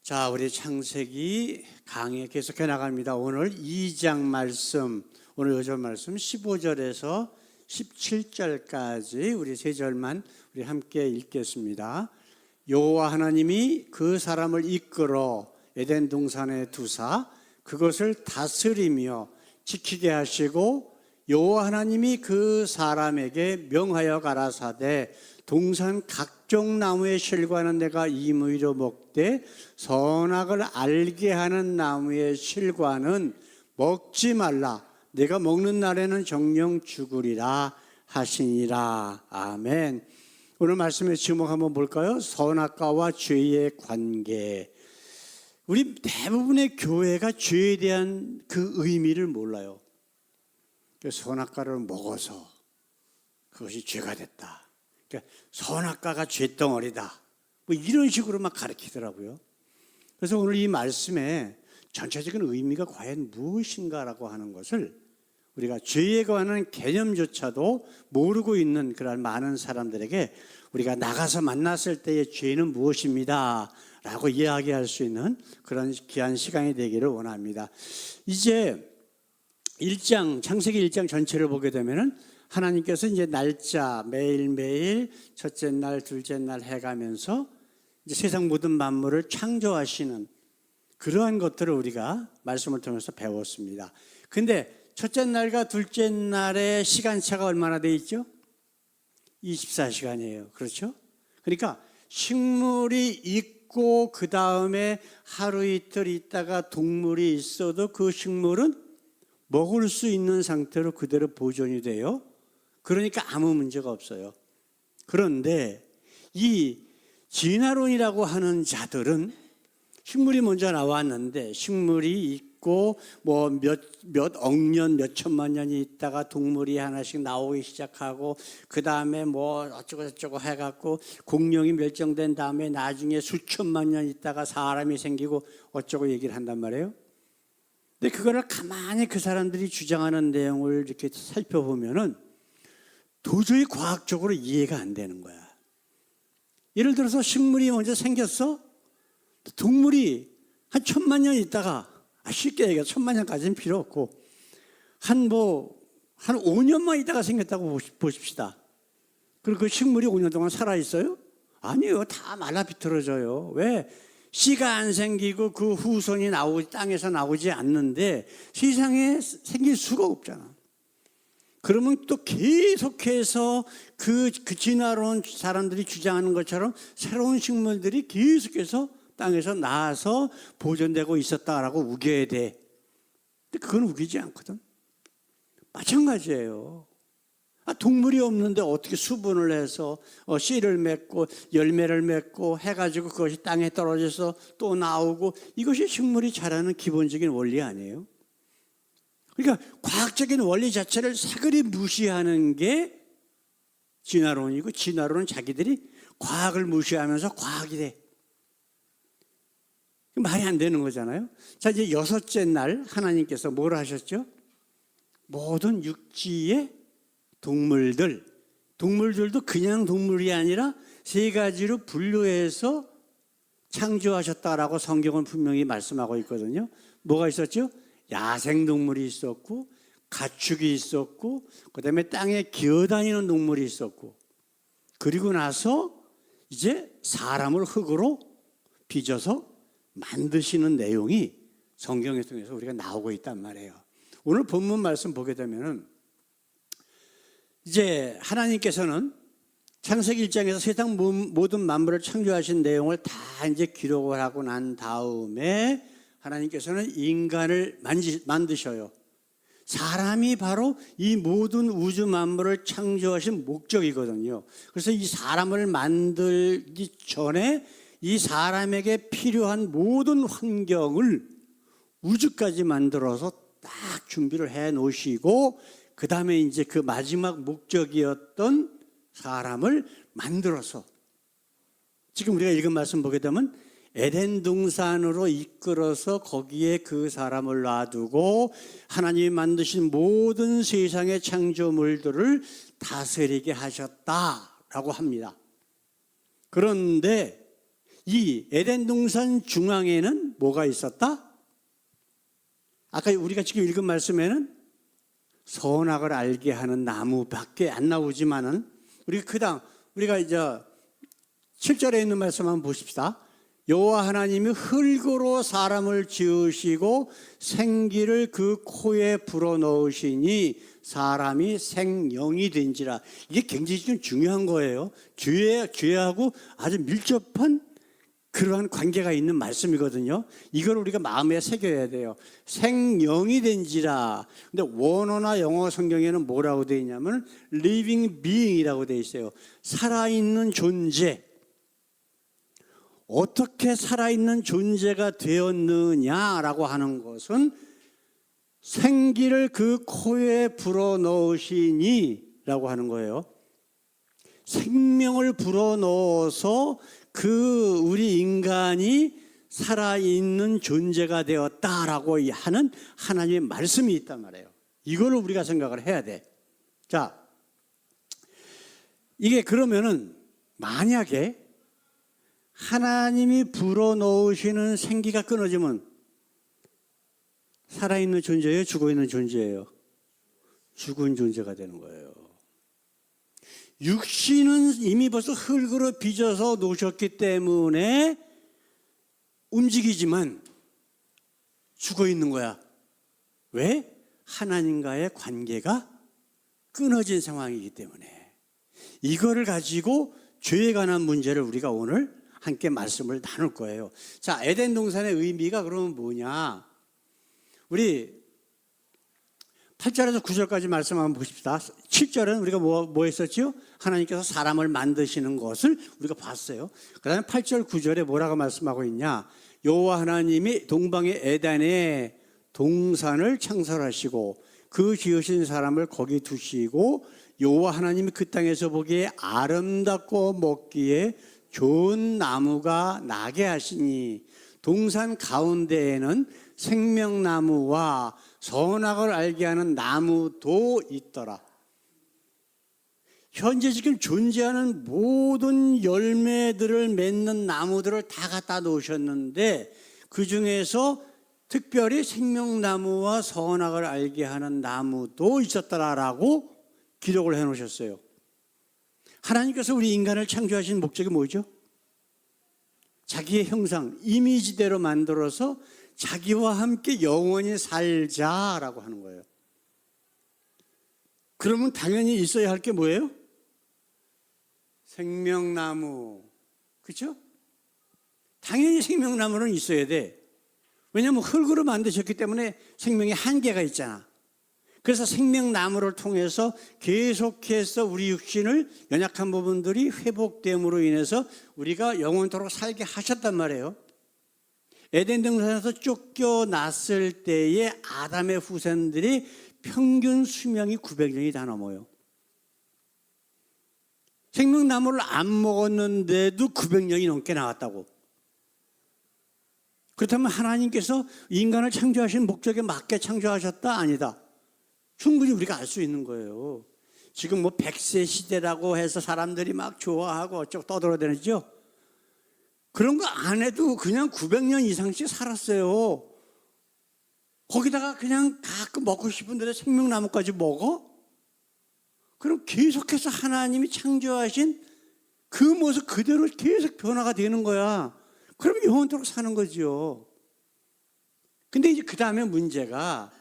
자, 우리 창세기 강의 계속해 나갑니다. 오늘 2장 말씀, 오늘 요절 말씀 15절에서 17절까지 우리 세 절만 우리 함께 읽겠습니다. 여호와 하나님이 그 사람을 이끌어 에덴 동산에 두사 그것을 다스리며 지키게 하시고, 여호와 하나님이 그 사람에게 명하여 가라사대 동산 각종 나무의 실과는 내가 임의로 먹되 선악을 알게 하는 나무의 실과는 먹지 말라. 내가 먹는 날에는 정령 죽으리라 하시니라. 아멘. 오늘 말씀의 제목 한번 볼까요? 선악과와 죄의 관계. 우리 대부분의 교회가 죄에 대한 그 의미를 몰라요. 선악과를 먹어서 그것이 죄가 됐다. 그러니까 선악과가 죄덩어리다. 뭐 이런 식으로 막 가르치더라고요. 그래서 오늘 이 말씀의 전체적인 의미가 과연 무엇인가라고 하는 것을 우리가 죄에 관한 개념조차도 모르고 있는 그런 많은 사람들에게 우리가 나가서 만났을 때의 죄는 무엇입니다 라고 이야기할 수 있는 그런 귀한 시간이 되기를 원합니다. 이제 1장, 창세기 1장 전체를 보게 되면은 하나님께서 이제 날짜 매일매일 첫째 날, 둘째 날 해가면서 이제 세상 모든 만물을 창조하시는 그러한 것들을 우리가 말씀을 통해서 배웠습니다. 근데 첫째 날과 둘째 날의 시간차가 얼마나 돼 있죠? 24시간이에요. 그렇죠? 그러니까 식물이 있고 그 다음에 하루 이틀 있다가 동물이 있어도 그 식물은 먹을 수 있는 상태로 그대로 보존이 돼요. 그러니까 아무 문제가 없어요. 그런데 이 진화론이라고 하는 자들은 식물이 먼저 나왔는데 식물이 있고 뭐 몇 억년, 몇 천만 년이 있다가 동물이 하나씩 나오기 시작하고 그 다음에 뭐 어쩌고저쩌고 해갖고 공룡이 멸종된 다음에 나중에 수천만 년 있다가 사람이 생기고 어쩌고 얘기를 한단 말이에요. 근데 그거를 가만히 그 사람들이 주장하는 내용을 이렇게 살펴보면은 도저히 과학적으로 이해가 안 되는 거야. 예를 들어서 식물이 먼저 생겼어? 동물이 한 1000만 년 있다가, 쉽게 얘기해 1000만 년까지는 필요 없고 한 5년만 있다가 생겼다고 보십시다. 그리고 그 식물이 5년 동안 살아있어요? 아니요. 다 말라 비틀어져요. 왜? 씨가 안 생기고 그 후손이 땅에서 나오지 않는데 세상에 생길 수가 없잖아. 그러면 또 계속해서 그 진화론 사람들이 주장하는 것처럼 새로운 식물들이 계속해서 땅에서 나와서 보존되고 있었다라고 우겨야 돼. 근데 그건 우기지 않거든. 마찬가지예요. 동물이 없는데 어떻게 수분을 해서 씨를 맺고 열매를 맺고 해가지고 그것이 땅에 떨어져서 또 나오고, 이것이 식물이 자라는 기본적인 원리 아니에요? 그러니까 과학적인 원리 자체를 사그리 무시하는 게 진화론이고, 진화론은 자기들이 과학을 무시하면서 과학이 돼. 말이 안 되는 거잖아요. 자, 이제 6째 날 하나님께서 뭘 하셨죠? 모든 육지의 동물들도 그냥 동물이 아니라 3가지로 분류해서 창조하셨다라고 성경은 분명히 말씀하고 있거든요. 뭐가 있었죠? 야생동물이 있었고 가축이 있었고 그다음에 땅에 기어다니는 동물이 있었고, 그리고 나서 이제 사람을 흙으로 빚어서 만드시는 내용이 성경에 통해서 우리가 나오고 있단 말이에요. 오늘 본문 말씀 보게 되면은 이제 하나님께서는 창세기 1장에서 세상 모든 만물을 창조하신 내용을 다 이제 기록을 하고 난 다음에 하나님께서는 인간을 만드셔요. 사람이 바로 이 모든 우주 만물을 창조하신 목적이거든요. 그래서 이 사람을 만들기 전에 이 사람에게 필요한 모든 환경을 우주까지 만들어서 딱 준비를 해 놓으시고, 그 다음에 이제 그 마지막 목적이었던 사람을 만들어서, 지금 우리가 읽은 말씀 보게 되면 에덴 동산으로 이끌어서 거기에 그 사람을 놔두고 하나님이 만드신 모든 세상의 창조물들을 다스리게 하셨다라고 합니다. 그런데 이 에덴 동산 중앙에는 뭐가 있었다? 아까 우리가 지금 읽은 말씀에는 선악을 알게 하는 나무밖에 안 나오지만은 우리가 이제 7절에 있는 말씀 한번 보십시다. 여호와 하나님이 흙으로 사람을 지으시고 생기를 그 코에 불어넣으시니 사람이 생명이 된지라. 이게 굉장히 좀 중요한 거예요. 죄하고 아주 밀접한 그러한 관계가 있는 말씀이거든요. 이걸 우리가 마음에 새겨야 돼요. 생명이 된지라. 근데 원어나 영어 성경에는 뭐라고 되어 있냐면 living being이라고 되어 있어요. 살아있는 존재. 어떻게 살아있는 존재가 되었느냐라고 하는 것은 생기를 그 코에 불어넣으시니 라고 하는 거예요. 생명을 불어넣어서 우리 인간이 살아있는 존재가 되었다라고 하는 하나님의 말씀이 있단 말이에요. 이걸 우리가 생각을 해야 돼. 자, 이게 그러면은 만약에 하나님이 불어넣으시는 생기가 끊어지면 살아있는 존재예요? 죽어있는 존재예요? 죽은 존재가 되는 거예요. 육신은 이미 벌써 흙으로 빚어서 놓으셨기 때문에 움직이지만 죽어있는 거야. 왜? 하나님과의 관계가 끊어진 상황이기 때문에. 이거를 가지고 죄에 관한 문제를 우리가 오늘 함께 말씀을 나눌 거예요. 자, 에덴 동산의 의미가 그러면 뭐냐? 우리 8절에서 9절까지 말씀 한번 보십시다. 7절은 우리가 뭐 했었죠? 하나님께서 사람을 만드시는 것을 우리가 봤어요. 그 다음에 8절 9절에 뭐라고 말씀하고 있냐? 여호와 하나님이 동방의 에덴에 동산을 창설하시고 그 지으신 사람을 거기 두시고 여호와 하나님이 그 땅에서 보기에 아름답고 먹기에 좋은 나무가 나게 하시니 동산 가운데에는 생명나무와 선악을 알게 하는 나무도 있더라. 현재 지금 존재하는 모든 열매들을 맺는 나무들을 다 갖다 놓으셨는데 그 중에서 특별히 생명나무와 선악을 알게 하는 나무도 있었더라라고 기록을 해 놓으셨어요. 하나님께서 우리 인간을 창조하신 목적이 뭐죠? 자기의 형상, 이미지대로 만들어서 자기와 함께 영원히 살자라고 하는 거예요. 그러면 당연히 있어야 할 게 뭐예요? 생명나무. 그렇죠? 당연히 생명나무는 있어야 돼. 왜냐하면 흙으로 만드셨기 때문에 생명의 한계가 있잖아. 그래서 생명나무를 통해서 계속해서 우리 육신을 연약한 부분들이 회복됨으로 인해서 우리가 영원토록 살게 하셨단 말이에요. 에덴 동산에서 쫓겨났을 때의 아담의 후손들이 평균 수명이 900년이 다 넘어요. 생명나무를 안 먹었는데도 900년이 넘게 나왔다고. 그렇다면 하나님께서 인간을 창조하신 목적에 맞게 창조하셨다? 아니다. 충분히 우리가 알 수 있는 거예요. 지금 100세 시대라고 해서 사람들이 막 좋아하고 어쩌고 떠들어대죠. 그런 거 안 해도 그냥 900년 이상씩 살았어요. 거기다가 그냥 가끔 먹고 싶은 대로 생명나무까지 먹어? 그럼 계속해서 하나님이 창조하신 그 모습 그대로 계속 변화가 되는 거야. 그럼 영원토록 사는 거죠. 근데 이제 그 다음에 문제가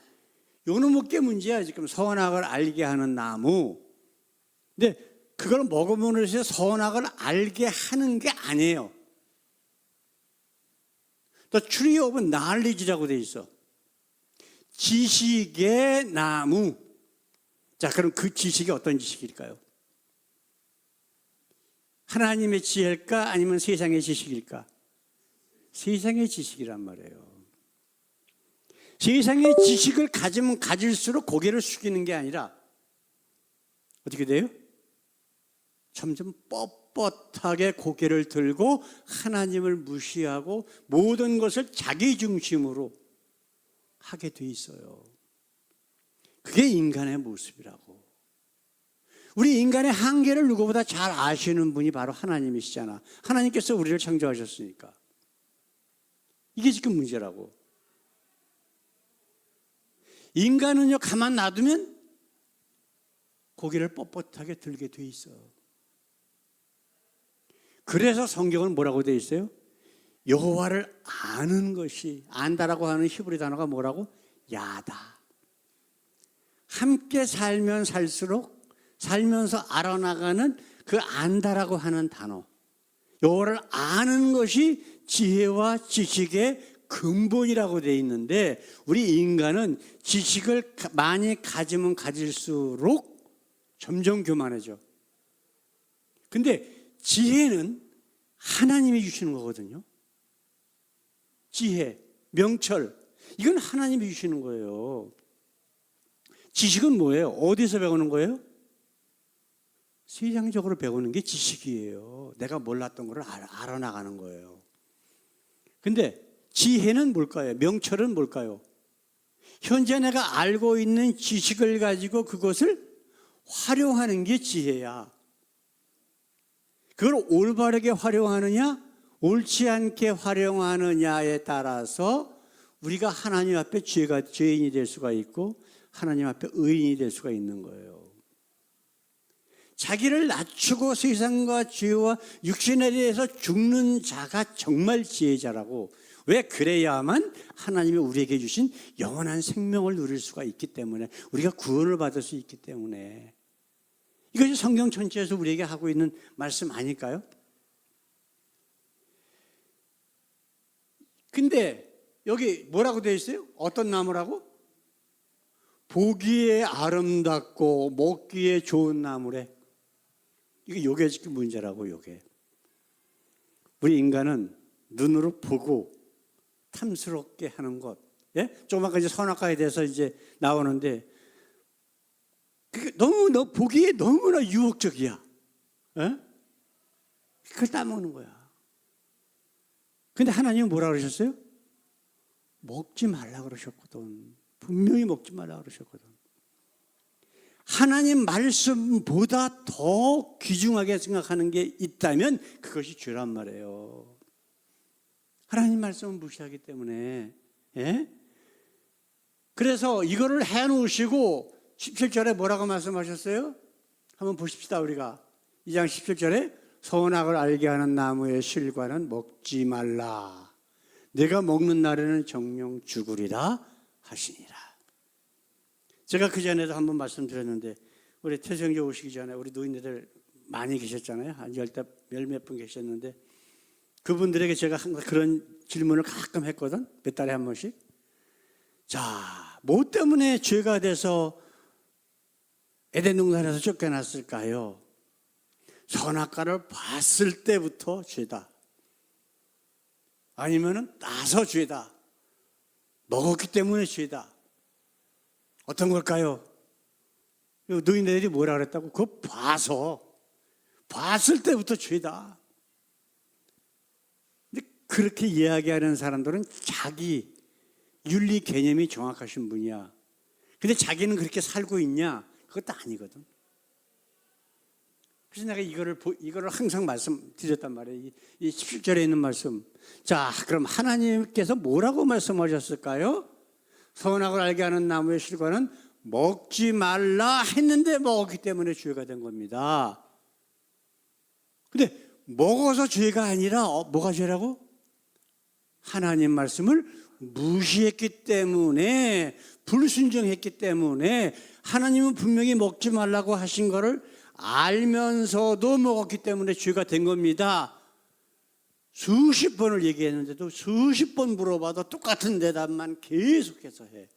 요놈의 게 문제야. 지금 선악을 알게 하는 나무. 근데 그걸 먹으면서 선악을 알게 하는 게 아니에요. 또 tree of knowledge라고 돼 있어. 지식의 나무. 자, 그럼 그 지식이 어떤 지식일까요? 하나님의 지혜일까? 아니면 세상의 지식일까? 세상의 지식이란 말이에요. 세상의 지식을 가지면 가질수록 고개를 숙이는 게 아니라 어떻게 돼요? 점점 뻣뻣하게 고개를 들고 하나님을 무시하고 모든 것을 자기 중심으로 하게 돼 있어요. 그게 인간의 모습이라고. 우리 인간의 한계를 누구보다 잘 아시는 분이 바로 하나님이시잖아. 하나님께서 우리를 창조하셨으니까. 이게 지금 문제라고. 인간은요, 가만 놔두면 고개를 뻣뻣하게 들게 돼 있어. 그래서 성경은 뭐라고 돼 있어요? 여호와를 아는 것이, 안다라고 하는 히브리 단어가 뭐라고? 야다. 함께 살면 살수록 살면서 알아나가는 그 안다라고 하는 단어. 여호와를 아는 것이 지혜와 지식의 근본이라고 돼 있는데, 우리 인간은 지식을 많이 가지면 가질수록 점점 교만해져. 근데 지혜는 하나님이 주시는 거거든요. 지혜, 명철, 이건 하나님이 주시는 거예요. 지식은 뭐예요? 어디서 배우는 거예요? 세상적으로 배우는 게 지식이에요. 내가 몰랐던 걸 알아나가는 거예요. 근데 지혜는 뭘까요? 명철은 뭘까요? 현재 내가 알고 있는 지식을 가지고 그것을 활용하는 게 지혜야. 그걸 올바르게 활용하느냐, 옳지 않게 활용하느냐에 따라서 우리가 하나님 앞에 죄인이 될 수가 있고 하나님 앞에 의인이 될 수가 있는 거예요. 자기를 낮추고 세상과 죄와 육신에 대해서 죽는 자가 정말 지혜자라고. 왜? 그래야만 하나님이 우리에게 주신 영원한 생명을 누릴 수가 있기 때문에, 우리가 구원을 받을 수 있기 때문에. 이것이 성경 전체에서 우리에게 하고 있는 말씀 아닐까요? 근데 여기 뭐라고 되어 있어요? 어떤 나무라고? 보기에 아름답고 먹기에 좋은 나무래. 요게 지금 문제라고. 요게 우리 인간은 눈으로 보고 탐스럽게 하는 것. 예? 조금 아까 이제 선악과에 대해서 이제 나오는데, 그게 너무 보기에 너무나 유혹적이야. 예? 그걸 따먹는 거야. 근데 하나님은 뭐라 그러셨어요? 먹지 말라 그러셨거든. 분명히 먹지 말라 그러셨거든. 하나님 말씀보다 더 귀중하게 생각하는 게 있다면 그것이 죄란 말이에요. 하나님 말씀은 무시하기 때문에. 예? 그래서 이거를 해놓으시고 17절에 뭐라고 말씀하셨어요? 한번 보십시다. 우리가 2장 17절에 선악을 알게 하는 나무의 실과는 먹지 말라. 내가 먹는 날에는 정령 죽으리라 하시니라. 제가 그 전에도 한번 말씀드렸는데, 우리 태생교 오시기 전에 우리 노인네들 많이 계셨잖아요. 한 몇 분 계셨는데, 그분들에게 제가 항상 그런 질문을 가끔 했거든. 몇 달에 한 번씩. 자, 뭐 때문에 죄가 돼서 에덴 동산에서 쫓겨났을까요? 선악과를 봤을 때부터 죄다. 아니면은 나서 죄다. 먹었기 때문에 죄다. 어떤 걸까요? 노인네들이 뭐라 그랬다고? 그거 봤을 때부터 죄다. 근데 그렇게 이야기하는 사람들은 자기 윤리 개념이 정확하신 분이야. 근데 자기는 그렇게 살고 있냐? 그것도 아니거든. 그래서 내가 이거를 항상 말씀드렸단 말이에요. 이 17절에 있는 말씀. 자, 그럼 하나님께서 뭐라고 말씀하셨을까요? 선악을 알게 하는 나무의 실과는 먹지 말라 했는데 먹었기 때문에 죄가 된 겁니다. 근데 먹어서 죄가 아니라 뭐가 죄라고? 하나님 말씀을 무시했기 때문에, 불순종했기 때문에, 하나님은 분명히 먹지 말라고 하신 거를 알면서도 먹었기 때문에 죄가 된 겁니다. 수십 번을 얘기했는데도 수십 번 물어봐도 똑같은 대답만 계속해서 해.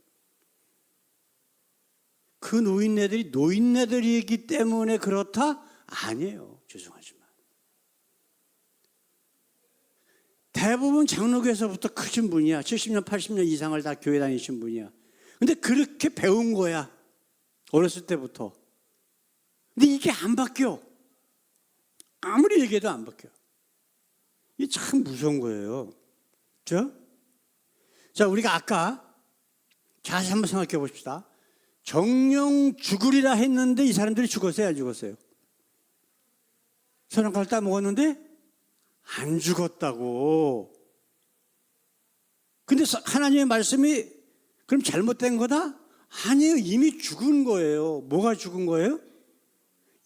그 노인네들이기 때문에 그렇다? 아니에요. 죄송하지만. 대부분 장로교에서부터 크신 분이야. 70년, 80년 이상을 다 교회 다니신 분이야. 근데 그렇게 배운 거야. 어렸을 때부터. 근데 이게 안 바뀌어. 아무리 얘기해도 안 바뀌어. 이게 참 무서운 거예요. 그렇죠? 자, 우리가 아까 다시 한번 생각해 봅시다. 정령 죽으리라 했는데 이 사람들이 죽었어요, 안 죽었어요? 선악과를 따먹었는데 안 죽었다고. 근데 하나님의 말씀이 그럼 잘못된 거다? 아니에요. 이미 죽은 거예요. 뭐가 죽은 거예요?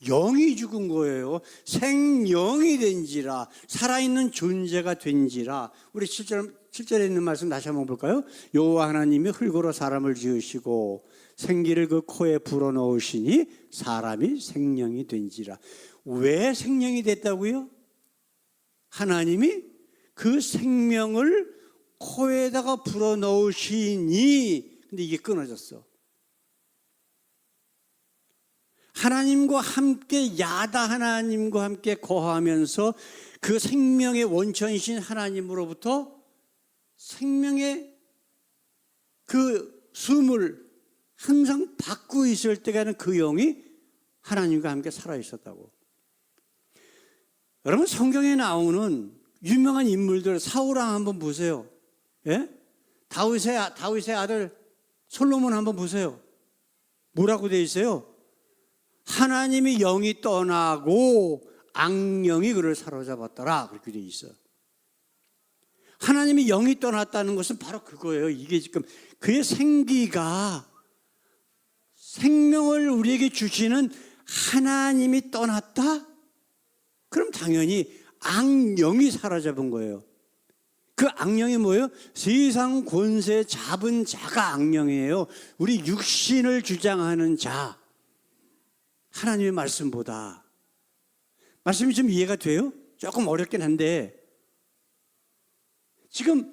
영이 죽은 거예요. 생영이 된지라, 살아있는 존재가 된지라. 우리 7절에 있는 말씀 다시 한번 볼까요? 여호와 하나님이 흙으로 사람을 지으시고 생기를 그 코에 불어넣으시니 사람이 생명이 된지라. 왜 생명이 됐다고요? 하나님이 그 생명을 코에다가 불어넣으시니. 근데 이게 끊어졌어. 하나님과 함께, 야다 하나님과 함께 거하면서 그 생명의 원천이신 하나님으로부터 생명의 그 숨을 항상 받고 있을 때가는 그 영이 하나님과 함께 살아 있었다고. 여러분, 성경에 나오는 유명한 인물들, 사울왕 한번 보세요. 예? 다윗의 아들 솔로몬 한번 보세요. 뭐라고 되어 있어요? 하나님이 영이 떠나고 악령이 그를 사로잡았더라, 그렇게 되어 있어요. 하나님이 영이 떠났다는 것은 바로 그거예요. 이게 지금 그의 생기가, 생명을 우리에게 주시는 하나님이 떠났다? 그럼 당연히 악령이 사로잡은 거예요. 그 악령이 뭐예요? 세상 권세 잡은 자가 악령이에요. 우리 육신을 주장하는 자. 하나님의 말씀보다. 말씀이 좀 이해가 돼요? 조금 어렵긴 한데, 지금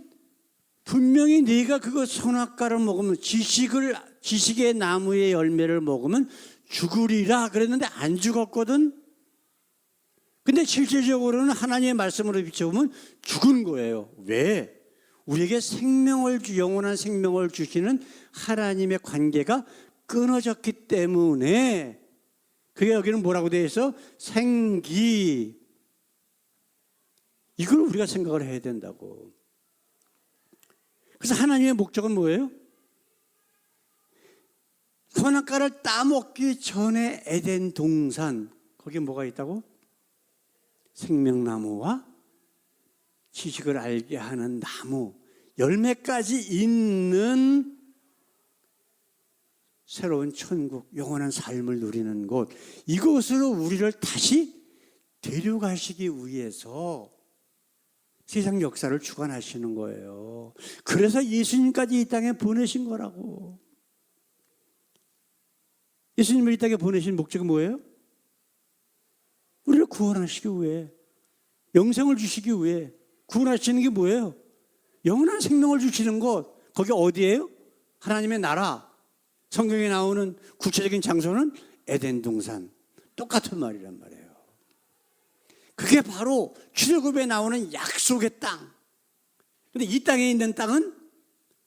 분명히 네가 그거 선악과를 먹으면, 지식의 나무의 열매를 먹으면 죽으리라 그랬는데 안 죽었거든. 근데 실질적으로는 하나님의 말씀으로 비춰보면 죽은 거예요. 왜? 우리에게 영원한 생명을 주시는 하나님의 관계가 끊어졌기 때문에. 그게 여기는 뭐라고 되어 있어? 생기. 이걸 우리가 생각을 해야 된다고. 그래서 하나님의 목적은 뭐예요? 선악과를 따먹기 전에 에덴 동산, 거기에 뭐가 있다고? 생명나무와 지식을 알게 하는 나무, 열매까지 있는 새로운 천국, 영원한 삶을 누리는 곳, 이곳으로 우리를 다시 데려가시기 위해서 세상 역사를 주관하시는 거예요. 그래서 예수님까지 이 땅에 보내신 거라고. 예수님을 이 땅에 보내신 목적은 뭐예요? 우리를 구원하시기 위해, 영생을 주시기 위해. 구원하시는 게 뭐예요? 영원한 생명을 주시는 곳. 거기 어디예요? 하나님의 나라. 성경에 나오는 구체적인 장소는 에덴 동산. 똑같은 말이란 말이에요. 그게 바로 출애굽에 나오는 약속의 땅. 근데 이 땅에 있는 땅은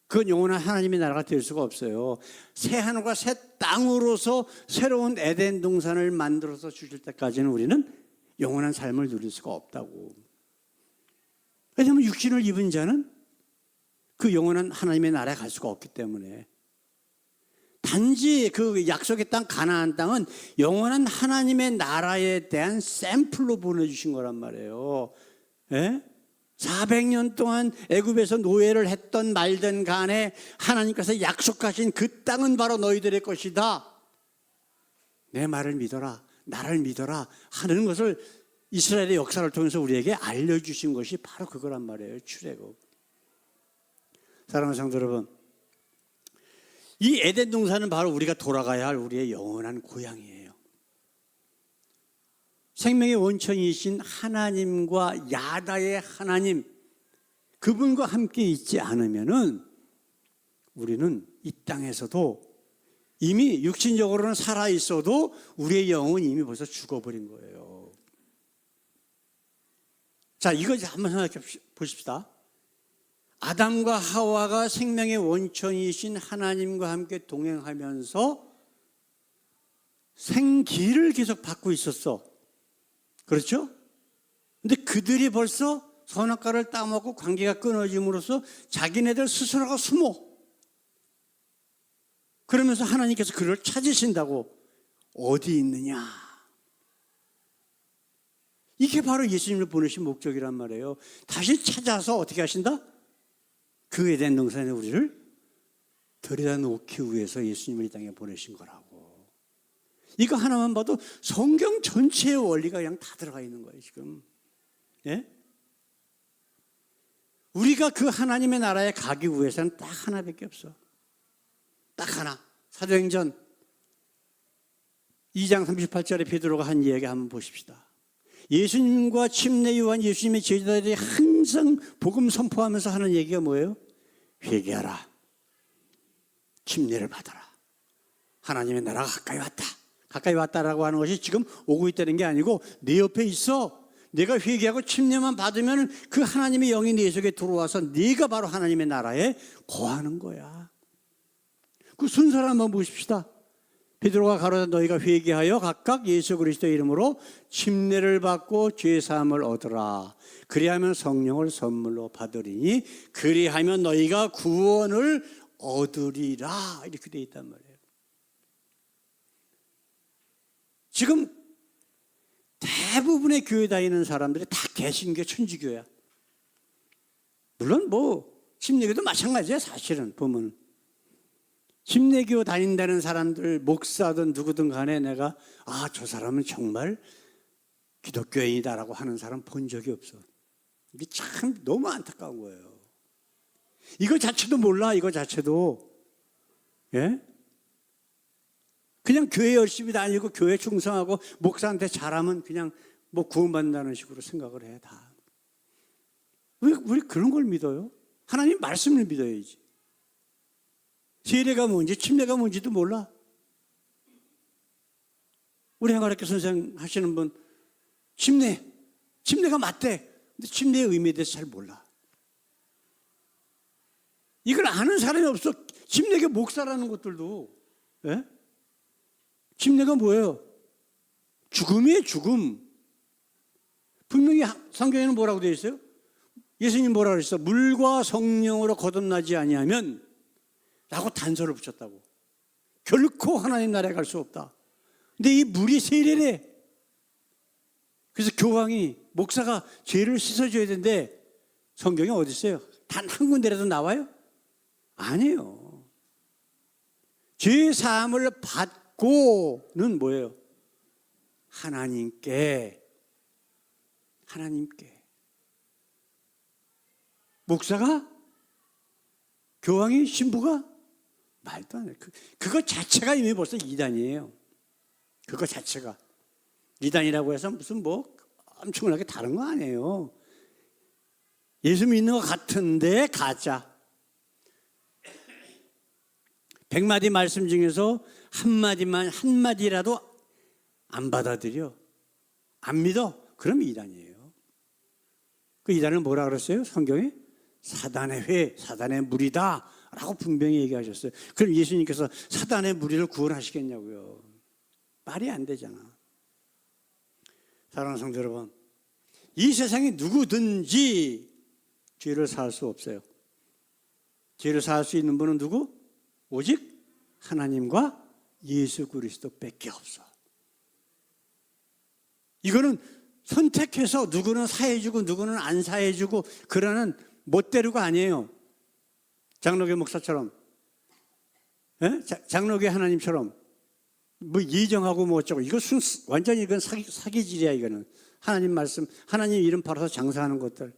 그건 영원한 하나님의 나라가 될 수가 없어요. 새 하늘과 새 땅으로서 새로운 에덴 동산을 만들어서 주실 때까지는 우리는 영원한 삶을 누릴 수가 없다고. 왜냐하면 육신을 입은 자는 그 영원한 하나님의 나라에 갈 수가 없기 때문에. 단지 그 약속의 땅 가나안 땅은 영원한 하나님의 나라에 대한 샘플로 보내주신 거란 말이에요. 예? 400년 동안 애굽에서 노예를 했던 말든 간에 하나님께서 약속하신 그 땅은 바로 너희들의 것이다. 내 말을 믿어라, 나를 믿어라 하는 것을 이스라엘의 역사를 통해서 우리에게 알려주신 것이 바로 그거란 말이에요. 출애굽. 사랑하는 성도 여러분, 이 에덴 동산은 바로 우리가 돌아가야 할 우리의 영원한 고향이에요. 생명의 원천이신 하나님과 야다의 하나님, 그분과 함께 있지 않으면은 우리는 이 땅에서도 이미 육신적으로는 살아 있어도 우리의 영은 이미 벌써 죽어버린 거예요. 자, 이거 한번 생각해 보십시다. 아담과 하와가 생명의 원천이신 하나님과 함께 동행하면서 생기를 계속 받고 있었어. 그렇죠? 근데 그들이 벌써 선악과를 따먹고 관계가 끊어짐으로써 자기네들 스스로가 숨어. 그러면서 하나님께서 그를 찾으신다고 어디 있느냐? 이게 바로 예수님을 보내신 목적이란 말이에요. 다시 찾아서 어떻게 하신다? 그 에덴 동산에 우리를 들여다 놓기 위해서 예수님을 이 땅에 보내신 거라고. 이거 하나만 봐도 성경 전체의 원리가 그냥 다 들어가 있는 거예요, 지금. 예? 우리가 그 하나님의 나라에 가기 위해서는 딱 하나밖에 없어. 딱 하나. 사도행전 2장 38절에 베드로가 한 이야기 한번 보십시다. 예수님과 침례 요한 예수님의 제자들이 항상 복음 선포하면서 하는 얘기가 뭐예요? 회개하라. 침례를 받아라. 하나님의 나라가 가까이 왔다. 가까이 왔다라고 하는 것이 지금 오고 있다는 게 아니고 내 옆에 있어. 내가 회개하고 침례만 받으면 그 하나님의 영이 내 속에 들어와서 네가 바로 하나님의 나라에 거하는 거야. 그 순서를 한번 보십시다. 베드로가 가로되 너희가 회개하여 각각 예수 그리스도의 이름으로 침례를 받고 죄 사함을 얻으라. 그리하면 성령을 선물로 받으리니 그리하면 너희가 구원을 얻으리라. 이렇게 돼 있단 말이에요. 지금 대부분의 교회 다니는 사람들이 다 개신교 천주교야. 물론 침례교도 마찬가지야. 사실은 보면 침례교 다닌다는 사람들, 목사든 누구든 간에 내가 저 사람은 정말 기독교인이다라고 하는 사람 본 적이 없어. 이게 참 너무 안타까운 거예요. 이거 자체도 몰라. 이거 자체도. 예? 그냥 교회 열심히 다니고 교회 충성하고 목사한테 잘하면 그냥 구원받는다는 식으로 생각을 해. 다. 왜 그런 걸 믿어요? 하나님 말씀을 믿어야지. 세례가 뭔지 침례가 뭔지도 몰라. 우리 행활학교 선생 하시는 분 침례가 맞대. 근데 침례의 의미에 대해서 잘 몰라. 이걸 아는 사람이 없어. 침례교 목사라는 것들도. 예? 침례가 뭐예요? 죽음이에요. 죽음. 분명히 성경에는 뭐라고 되어 있어요? 예수님 뭐라고 그랬어? 물과 성령으로 거듭나지 아니하면 라고 단서를 붙였다고. 결코 하나님 나라에 갈 수 없다. 근데 이 물이 세례래. 그래서 교황이 목사가 죄를 씻어줘야 되는데 성경에 어디 있어요? 단 한 군데라도 나와요? 아니에요. 죄 사함을 받고는 뭐예요? 하나님께 목사가? 교황이? 신부가? 말도 안 해. 그거 자체가 이미 벌써 이단이에요. 그거 자체가. 이단이라고 해서 무슨 엄청나게 다른 거 아니에요. 예수 믿는 것 같은데 가짜. 100마디 말씀 중에서 한마디라도 안 받아들여. 안 믿어. 그럼 이단이에요. 그 이단을 뭐라 그랬어요? 성경에? 사단의 무리다 라고 분명히 얘기하셨어요. 그럼 예수님께서 사단의 무리를 구원하시겠냐고요. 말이 안 되잖아. 사랑하는 성도 여러분, 이 세상에 누구든지 죄를 사할 수 없어요. 죄를 사할 수 있는 분은 누구? 오직 하나님과 예수 그리스도밖에 없어. 이거는 선택해서 누구는 사해주고 누구는 안 사해주고 그러는 멋대로가 아니에요. 장로교 목사처럼, 장로교 하나님처럼 예정하고 어쩌고 이거 완전히 이건 사기질이야. 이거는 하나님 말씀, 하나님 이름 팔아서 장사하는 것들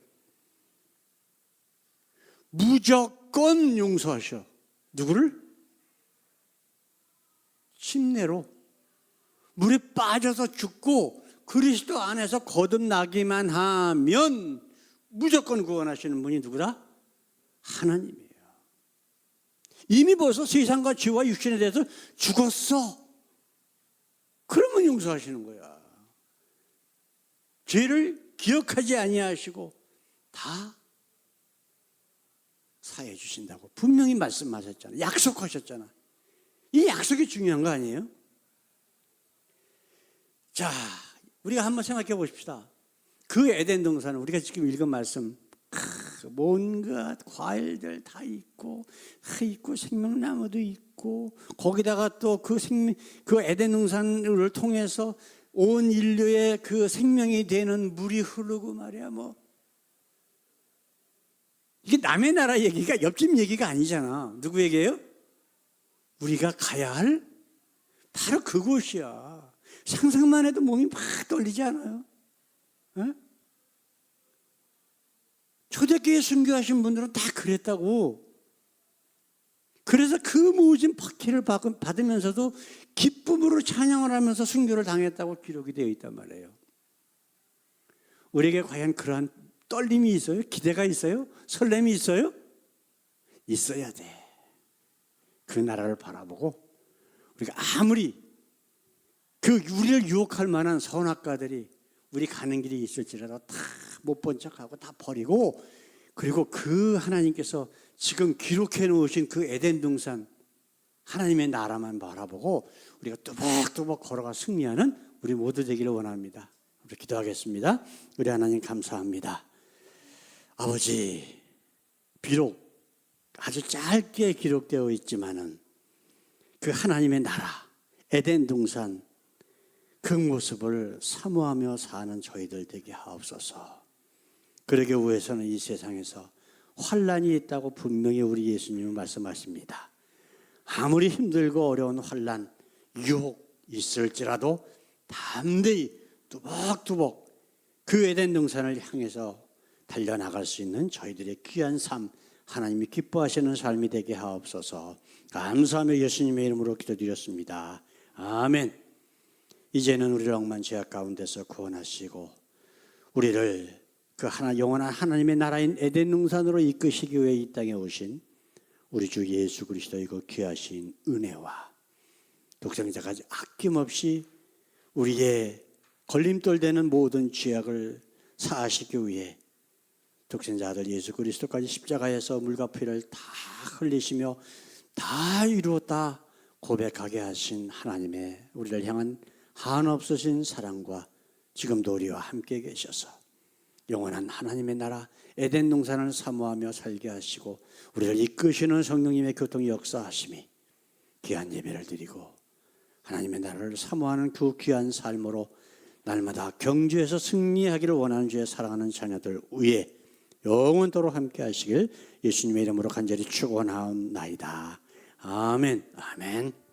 무조건 용서하셔. 누구를? 침례로 물에 빠져서 죽고 그리스도 안에서 거듭나기만 하면 무조건 구원하시는 분이 누구다? 하나님이에요. 이미 벌써 세상과 죄와 육신에 대해서 죽었어. 그러면 용서하시는 거야. 죄를 기억하지 아니하시고 다 사해 주신다고 분명히 말씀하셨잖아요. 약속하셨잖아. 이 약속이 중요한 거 아니에요? 자, 우리가 한번 생각해 보십시다. 그 에덴 동산은 우리가 지금 읽은 말씀 뭔가 과일들 다 있고 생명나무도 있고 있고 거기다가 또 그 에덴 동산을 통해서 온 인류의 그 생명이 되는 물이 흐르고 말이야. 뭐 이게 남의 나라 얘기가 옆집 얘기가 아니잖아. 누구 얘기예요? 우리가 가야 할 바로 그곳이야. 상상만 해도 몸이 막 떨리지 않아요? 에? 초대교회 순교하신 분들은 다 그랬다고. 그래서 그 모진 박해를 받으면서도 기쁨으로 찬양을 하면서 순교를 당했다고 기록이 되어 있단 말이에요. 우리에게 과연 그러한 떨림이 있어요? 기대가 있어요? 설렘이 있어요? 있어야 돼. 그 나라를 바라보고 우리가 아무리 그 우리를 유혹할 만한 선악가들이 우리 가는 길이 있을지라도 다 못 본 척하고 다 버리고, 그리고 그 하나님께서 지금 기록해 놓으신 그 에덴 동산 하나님의 나라만 바라보고 우리가 뚜벅뚜벅 걸어가 승리하는 우리 모두 되기를 원합니다. 우리 기도하겠습니다. 우리 하나님 감사합니다. 아버지, 비록 아주 짧게 기록되어 있지만은 그 하나님의 나라 에덴 동산 그 모습을 사모하며 사는 저희들 되게 하옵소서. 그러기 위해서는 이 세상에서 환난이 있다고 분명히 우리 예수님은 말씀하십니다. 아무리 힘들고 어려운 환난, 유혹 있을지라도 담대히 뚜벅뚜벅 그 에덴 동산을 향해서 달려나갈 수 있는 저희들의 귀한 삶, 하나님이 기뻐하시는 삶이 되게 하옵소서. 감사하며 예수님의 이름으로 기도드렸습니다. 아멘. 이제는 우리를 억만 죄악 가운데서 구원하시고 우리를 그 영원한 하나님의 나라인 에덴 동산으로 이끄시기 위해 이 땅에 오신 우리 주 예수 그리스도의 그 귀하신 은혜와 독생자까지 아낌없이 우리의 걸림돌 되는 모든 죄악을 사하시기 위해 독생자 아들 예수 그리스도까지 십자가에서 물과 피를 다 흘리시며 다 이루었다 고백하게 하신 하나님의 우리를 향한 한없으신 사랑과 지금도 우리와 함께 계셔서 영원한 하나님의 나라 에덴 동산을 사모하며 살게 하시고 우리를 이끄시는 성령님의 교통이 역사하심이 귀한 예배를 드리고 하나님의 나라를 사모하는 그 귀한 삶으로 날마다 경주에서 승리하기를 원하는 주의 사랑하는 자녀들 위에 영원토록 함께 하시길 예수님의 이름으로 간절히 축원하옵나이다. 아멘. 아멘.